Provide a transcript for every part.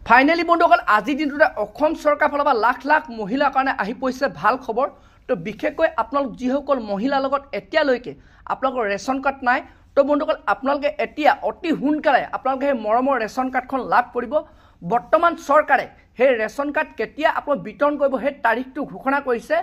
Finally বন্ধুসকল আজি দিনটোতে অসম চৰকাৰ ফালৰ পৰা লাখ লাখ মহিলাৰ কাৰণে আহি পৰিছে ভাল খবৰ। তো বিশেষকৈ আপোনালোক যিসকল মহিলাৰ লগত এতিয়ালৈকে আপোনালোকৰ ৰেচন কাৰ্ড নাই, তো বন্ধুসকল আপোনালোকে এতিয়া অতি সোনকালে আপোনালোকে সেই মৰমৰ ৰেচন কাৰ্ডখন লাভ কৰিব। বৰ্তমান চৰকাৰে সেই ৰেচন কাৰ্ড কেতিয়া আপোনাক বিতৰণ কৰিব সেই তাৰিখটো ঘোষণা কৰিছে।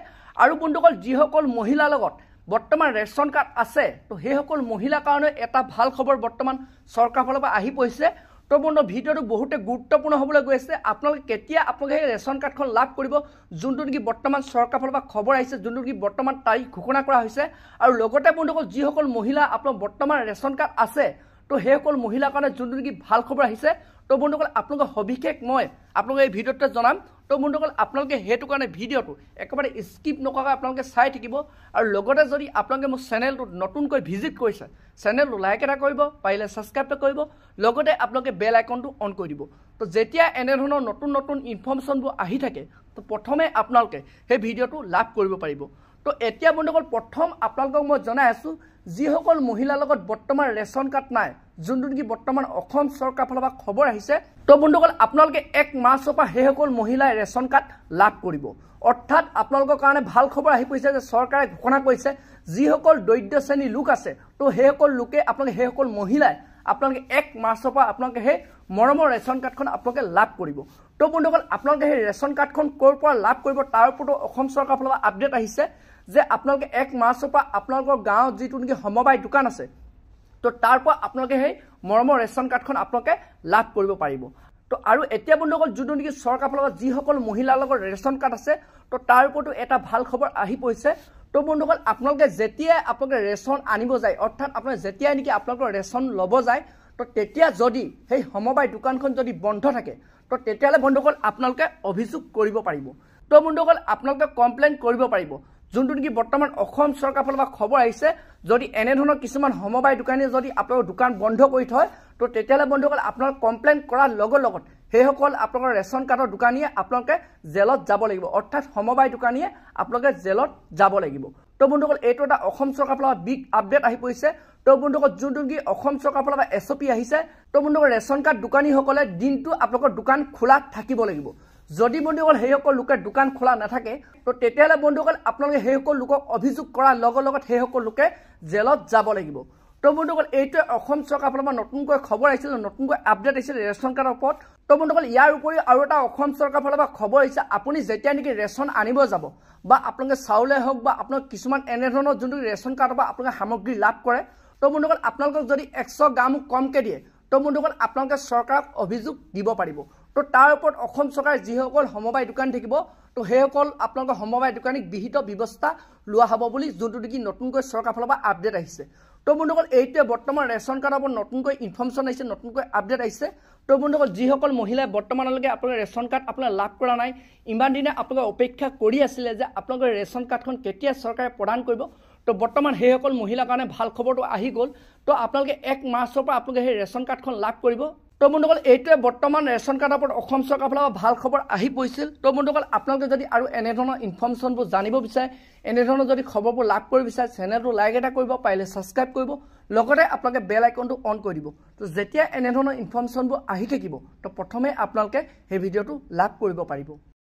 আৰু বন্ধুসকল যিসকল মহিলাৰ লগত বৰ্তমান ৰেচন কাৰ্ড আছে, তো সেইসকল মহিলাৰ কাৰণে এটা ভাল খবৰ বৰ্তমান চৰকাৰ ফালৰ পৰা আহি পৰিছে। তো বন্ধু ভিডিওটো বহুতে গুৰুত্বপূৰ্ণ হ'বলৈ গৈ আছে। আপোনালোকে কেতিয়া আপোনালোকে সেই ৰেচন কাৰ্ডখন লাভ কৰিব, যোনটো নেকি বৰ্তমান চৰকাৰ ফালৰ পৰা খবৰ আহিছে, যোনটো নেকি বৰ্তমান তাৰিখ ঘোষণা কৰা হৈছে। আৰু লগতে বন্ধুসকল যিসকল মহিলা আপোনাৰ বৰ্তমান ৰেচন কাৰ্ড আছে, তো সেইসকল মহিলাৰ কাৰণে যোনটো নেকি ভাল খবৰ আহিছে। তো বন্ধুসকল আপোনালোকৰ সবিশেষ মই আপোনালোকে এই ভিডিঅ'টোতে জনাম। তো বন্ধুসকল আপোনালোকে সেইটো কাৰণে ভিডিঅ'টো একেবাৰে স্কিপ নকৰাকৈ আপোনালোকে চাই থাকিব। আৰু লগতে যদি আপোনালোকে মোৰ চেনেলটো নতুনকৈ ভিজিট কৰিছে, চেনেলটো লাইক এটা কৰিব, পাৰিলে ছাবস্ক্ৰাইব এটা কৰিব, লগতে আপোনালোকে বেল আইকনটো অন কৰি দিব। তো যেতিয়া এনেধৰণৰ নতুন নতুন ইনফৰ্মেশ্যনবোৰ আহি থাকে, তো প্ৰথমে আপোনালোকে সেই ভিডিঅ'টো লাভ কৰিব পাৰিব। তো এতিয়া বন্ধুসকল প্ৰথম আপোনালোকক মই জনাই আছোঁ, যিসকল মহিলাৰ লগত বৰ্তমান ৰেচন কাৰ্ড নাই, যোনটো নেকি বৰ্তমান অসম চৰকাৰ ফালৰ পৰা খবৰ আহিছে, তো বন্ধুসকল আপোনালোকে 1 মাৰ্চৰ পৰা সেইসকল মহিলাই ৰেচন কাৰ্ড লাভ কৰিব। অৰ্থাৎ আপোনালোকৰ কাৰণে ভাল খবৰ আহি পৰিছে যে চৰকাৰে ঘোষণা কৰিছে যিসকল দৰিদ্ৰ শ্ৰেণীৰ লোক আছে, তো সেইসকল লোকে আপোনালোকে সেইসকল মহিলাই আপোনালোকে 1 মাৰ্চৰ পৰা আপোনালোকে সেই মৰমৰ ৰেচন কাৰ্ডখন আপোনালোকে লাভ কৰিব। তো বন্ধুসকল আপোনালোকে সেই ৰেচন কাৰ্ডখন ক'ৰ পৰা লাভ কৰিব তাৰ ওপৰতো অসম চৰকাৰ ফালৰ পৰা আপডেট আহিছে যে আপোনালোকে 1 মাৰ্চৰ পৰা আপোনালোকৰ গাঁৱত যিটো নেকি সমবায় দোকান আছে, তো তাৰ পৰা আপোনালোকে সেই মৰমৰ ৰেচন কাৰ্ডখন আপোনালোকে লাভ কৰিব পাৰিব। তো আৰু এতিয়া বন্ধুসকল যোনটো নেকি চৰকাৰ ফালৰ পৰা যিসকল মহিলাৰ লগত ৰেচন কাৰ্ড আছে, তো তাৰ ওপৰতো এটা ভাল খবৰ আহি পৰিছে। তো বন্ধুসকল আপোনালোকে যেতিয়াই আপোনালোকে ৰেচন আনিব যায়, অৰ্থাৎ আপোনালোকে যেতিয়াই নেকি আপোনালোকৰ ৰেচন ল'ব যায়, তো তেতিয়া যদি সেই সমবায় দোকানখন যদি বন্ধ থাকে, তো তেতিয়াহ'লে বন্ধুসকল আপোনালোকে অভিযোগ কৰিব পাৰিব। তো বন্ধুসকল আপোনালোকে কমপ্লেইন কৰিব পাৰিব। যোনটো নেকি বৰ্তমান অসম চৰকাৰ ফালৰ পৰা খবৰ আহিছে, যদি এনেধৰণৰ কিছুমান সমবায় দোকানীয়ে যদি আপোনালোকৰ দোকান বন্ধ কৰি থয়, তো তেতিয়াহ'লে বন্ধুসকল আপোনালোকে কমপ্লেইন কৰাৰ লগত সেইসকল আপোনালোকৰ ৰেচন কাৰ্ডৰ দোকানীয়ে আপোনালোকে জেলত যাব লাগিব। অৰ্থাৎ সমবায় দোকানীয়ে আপোনালোকে জেলত যাব লাগিব। তো বন্ধুসকল এইটো এটা অসম চৰকাৰ ফালৰ পৰা বিগ আপডেট আহি পৰিছে। তো বন্ধুসকল যোনটো নেকি অসম চৰকাৰ ফালৰ পৰা SOP আহিছে, তো বন্ধুসকল ৰেচন কাৰ্ড দোকানীসকলে দিনটো আপোনালোকৰ দোকান খোলা থাকিব লাগিব। যদি বন্ধুসকল সেইসকল লোকে দোকান খোলা নাথাকে, তো তেতিয়াহ'লে বন্ধুসকল আপোনালোকে সেইসকল লোকক অভিযোগ কৰাৰ লগত সেইসকল লোকে জেলত যাব লাগিব। তো বন্ধুসকল এইটোৱে অসম চৰকাৰ ফালৰ পৰা নতুনকৈ খবৰ আহিছিল, নতুনকৈ আপডেট আহিছিল ৰেচন কাৰ্ডৰ ওপৰত। তো বন্ধুসকল ইয়াৰ উপৰিও আৰু এটা অসম চৰকাৰ ফালৰ পৰা খবৰ আহিছে, আপুনি যেতিয়া নেকি ৰেচন আনিব যাব, বা আপোনালোকে চাউলে হওক বা আপোনালোক কিছুমান এনেধৰণৰ যোনটো ৰেচন কাৰ্ডৰ পৰা আপোনালোকে সামগ্ৰী লাভ কৰে, তো বন্ধুসকল আপোনালোকক যদি 100 গ্ৰামো কমকৈ দিয়ে, তো বন্ধুসকল আপোনালোকে চৰকাৰক অভিযোগ দিব পাৰিব। তো তাৰ ওপৰত অসম চৰকাৰে যিসকল সমবায় দোকান থাকিব, তো সেইসকল আপোনালোকৰ সমবায় দোকানীক বিহিত ব্যৱস্থা লোৱা হ'ব বুলি যোনটো নেকি নতুনকৈ চৰকাৰ ফালৰ পৰা আপডেট আহিছে। তো বন্ধুসকল এইটোৱে বৰ্তমান ৰেচন কাৰ্ডৰ ওপৰত নতুনকৈ ইনফৰ্মেশ্যন আহিছে, নতুনকৈ আপডেট আহিছে। তো বন্ধুসকল যিসকল মহিলাই বৰ্তমানলৈকে আপোনালোকে ৰেচন কাৰ্ড আপোনালোকে লাভ কৰা নাই, ইমান দিনে আপোনালোকে অপেক্ষা কৰি আছিলে যে আপোনালোকৰ ৰেচন কাৰ্ডখন কেতিয়া চৰকাৰে প্ৰদান কৰিব, তো বৰ্তমান সেইসকল মহিলাৰ কাৰণে ভাল খবৰটো আহি গ'ল। তো আপোনালোকে 1 মাৰ্চৰ পৰা আপোনালোকে সেই ৰেচন কাৰ্ডখন লাভ কৰিব। তো বন্ধুসকল এইটোৱে বৰ্তমান ৰেচন কাৰ্ডৰ ওপৰত অসম চৰকাৰ ফালৰ পৰা ভাল খবৰ আহি পৰিছিল। তো বন্ধুসকল আপোনালোকে যদি আৰু এনেধৰণৰ ইনফৰ্মেশ্যনবোৰ জানিব বিচাৰে, এনেধৰণৰ যদি খবৰবোৰ লাভ কৰিব বিচাৰে, চেনেলটো লাইক এটা কৰিব, পাৰিলে ছাবস্ক্ৰাইব কৰিব, লগতে আপোনালোকে বেল আইকনটো অন কৰি দিব। তো যেতিয়া এনেধৰণৰ ইনফৰ্মেশ্যনবোৰ আহি থাকিব, তো প্ৰথমে আপোনালোকে সেই ভিডিঅ'টো লাভ কৰিব পাৰিব।